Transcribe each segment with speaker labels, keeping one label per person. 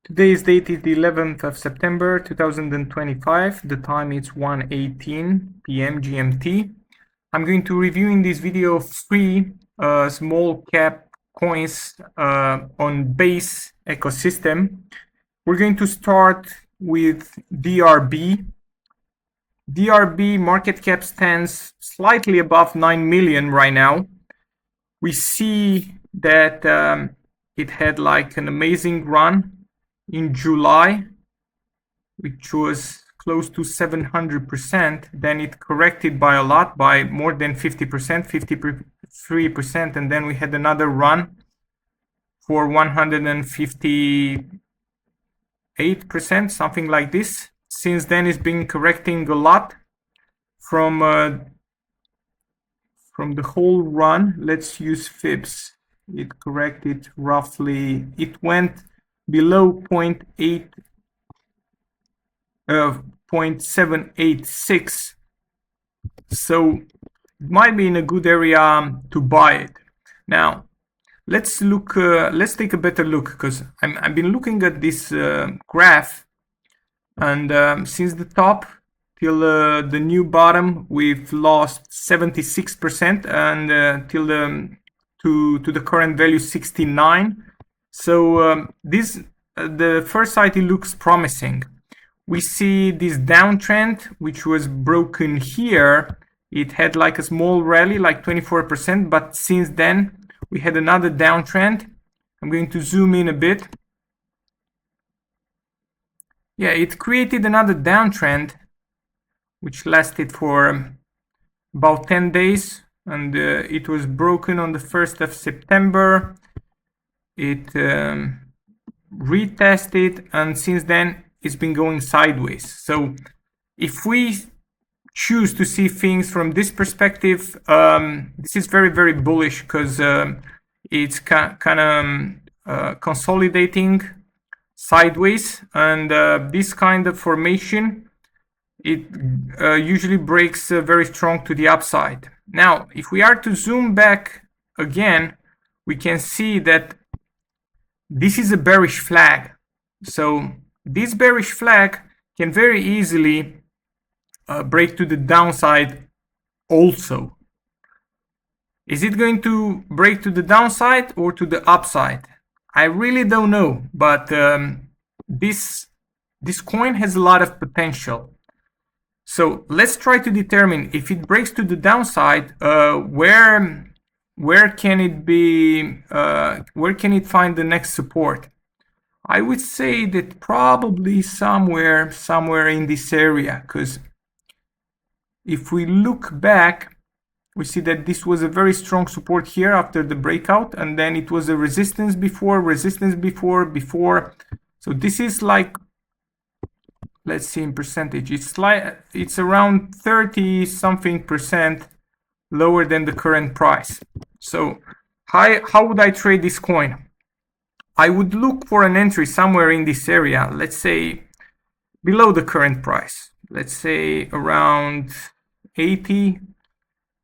Speaker 1: Today's date is the 11th of September 2025. The time is 1:18 p.m. GMT. I'm going to review in this video three small cap coins on base ecosystem. We're going to start with DRB. DRB market cap stands slightly above 9 million right now. We see that it had like an amazing run in July, which was close to 700%. Then it corrected by a lot, by more than 50%, 53%, and then we had another run for 158%, something like this. Since then, it's been correcting a lot from the whole run. Let's use fibs. It corrected roughly. It went below 0.786, so it might be in a good area to buy it. Now let's look, let's take a better look, because I've been looking at this graph, and since the top till the new bottom we've lost 76%, and till to the current value 69. So the first side, it looks promising. We see this downtrend, which was broken here. It had like a small rally, like 24%, but since then we had another downtrend. I'm going to zoom in a bit. Yeah, it created another downtrend, which lasted for about 10 days, and it was broken on the 1st of September. It retested, and since then it's been going sideways. So if we choose to see things from this perspective, this is very, very bullish, because it's kind of consolidating sideways, and this kind of formation, it usually breaks very strong to the upside. Now if we are to zoom back again, we can see that this is a bearish flag. So this bearish flag can very easily break to the downside also. Is it going to break to the downside or to the upside? I really don't know, but this coin has a lot of potential. So let's try to determine, if it breaks to the downside, where can it be, where can it find the next support? I would say that probably somewhere in this area, because if we look back, we see that this was a very strong support here after the breakout, and then it was a resistance before. So this is like, let's see in percentage, it's around 30 something percent lower than the current price. So how would I trade this coin? I would look for an entry somewhere in this area, let's say below the current price, let's say around 80,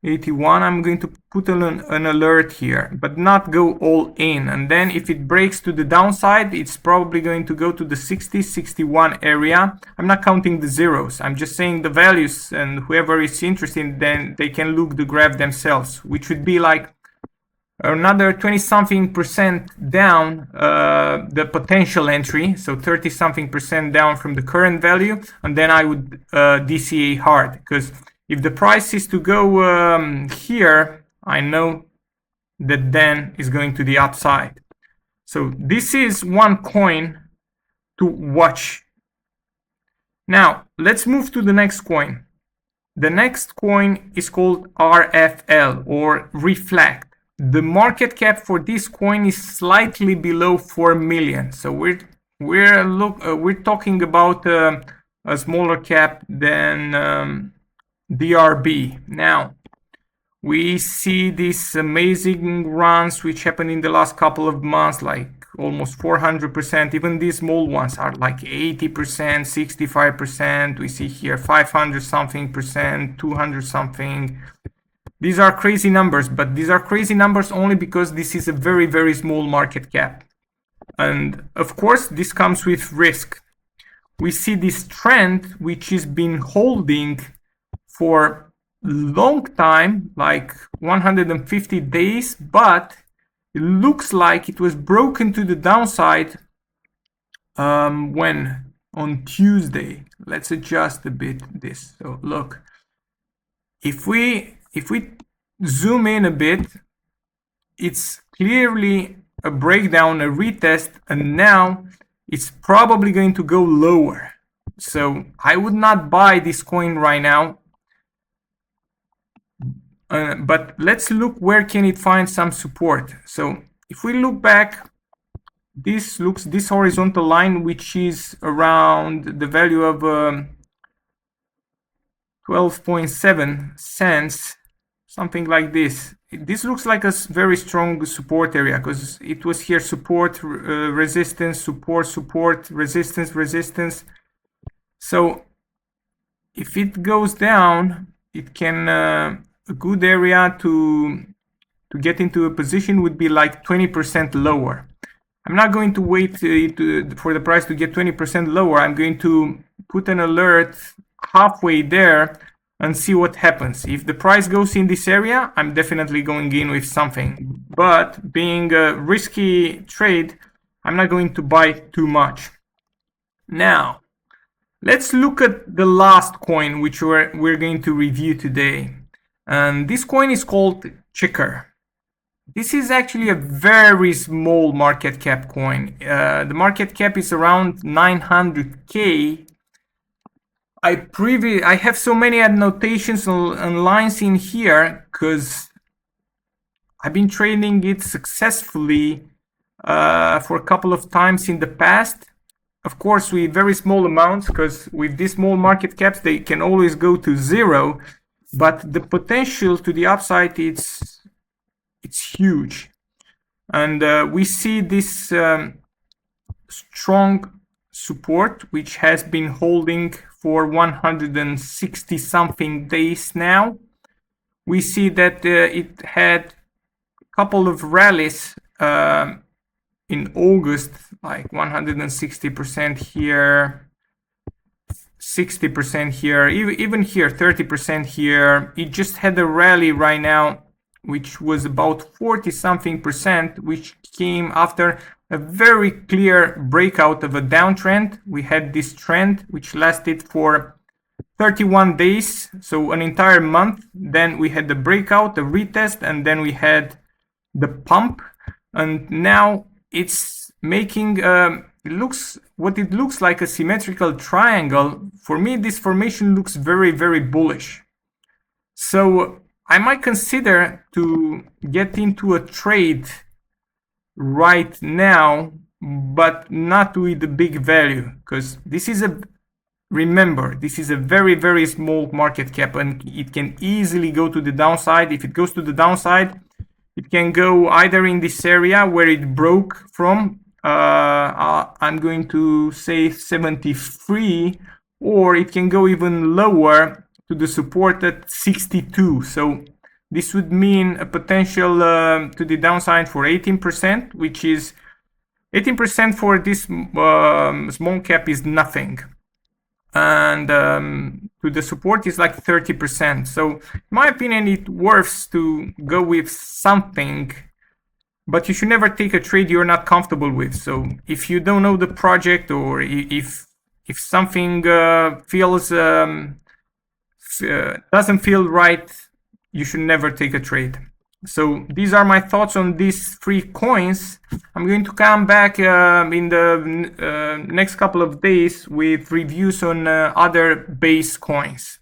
Speaker 1: 81. I'm going to put an alert here, but not go all in. And then if it breaks to the downside, it's probably going to go to the 60, 61 area. I'm not counting the zeros, I'm just saying the values, and whoever is interested, then they can look the graph themselves, which would be like another 20 something percent down the potential entry, so 30 something percent down from the current value. And then I would DCA hard, because if the price is to go here, I know that then is going to the upside. So this is one coin to watch. Now let's move to the next coin. The next coin is called RFL, or Reflect. The market cap for this coin is slightly below 4 million. So we're talking about a smaller cap than DRB. Now we see these amazing runs which happened in the last couple of months, like almost 400%. Even these small ones are like 80%, 65%. We see here 500 something percent, 200 something. These are crazy numbers, but these are crazy numbers only because this is a very, very small market cap. And of course, this comes with risk. We see this trend, which has been holding for a long time, like 150 days, but it looks like it was broken to the downside when? On Tuesday. Let's adjust a bit this. So look, if we zoom in a bit, it's clearly a breakdown, a retest, and now it's probably going to go lower. So I would not buy this coin right now. But let's look where can it find some support. So if we look back, this horizontal line, which is around the value of 12.7 cents, something like this. This looks like a very strong support area because it was here support, resistance, support, resistance. So if it goes down, it can a good area to get into a position would be like 20% lower. I'm not going to wait for the price to get 20% lower. I'm going to put an alert halfway there and see what happens. If the price goes in this area, I'm definitely going in with something. But being a risky trade, I'm not going to buy too much. Now, let's look at the last coin which we're going to review today. And this coin is called CHECKR. This is actually a very small market cap coin. The market cap is around 900K. I have so many annotations and lines in here because I've been trading it successfully for a couple of times in the past. Of course, with very small amounts, because with these small market caps, they can always go to zero. But the potential to the upside, it's huge. And we see this strong support, which has been holding for 160 something days now. We see that it had a couple of rallies in August, like 160% here, 60% here, even here, 30% here. It just had a rally right now, which was about 40 something percent, which came after a very clear breakout of a downtrend. We had this trend which lasted for 31 days, so an entire month. Then we had the breakout, the retest, and then we had the pump. And now it's making it looks like a symmetrical triangle. For me, this formation looks very, very bullish. So I might consider to get into a trade right now, but not with a big value, because this is remember, this is a very, very small market cap and it can easily go to the downside. If it goes to the downside, it can go either in this area where it broke from, I'm going to say 73, or it can go even lower to the support at 62. So this would mean a potential to the downside for 18%, which is 18% for this small cap is nothing. And to the support is like 30%. So in my opinion, it worth to go with something, but you should never take a trade you're not comfortable with. So if you don't know the project, or if something feels doesn't feel right, you should never take a trade. So these are my thoughts on these three coins. I'm going to come back in the next couple of days with reviews on other base coins.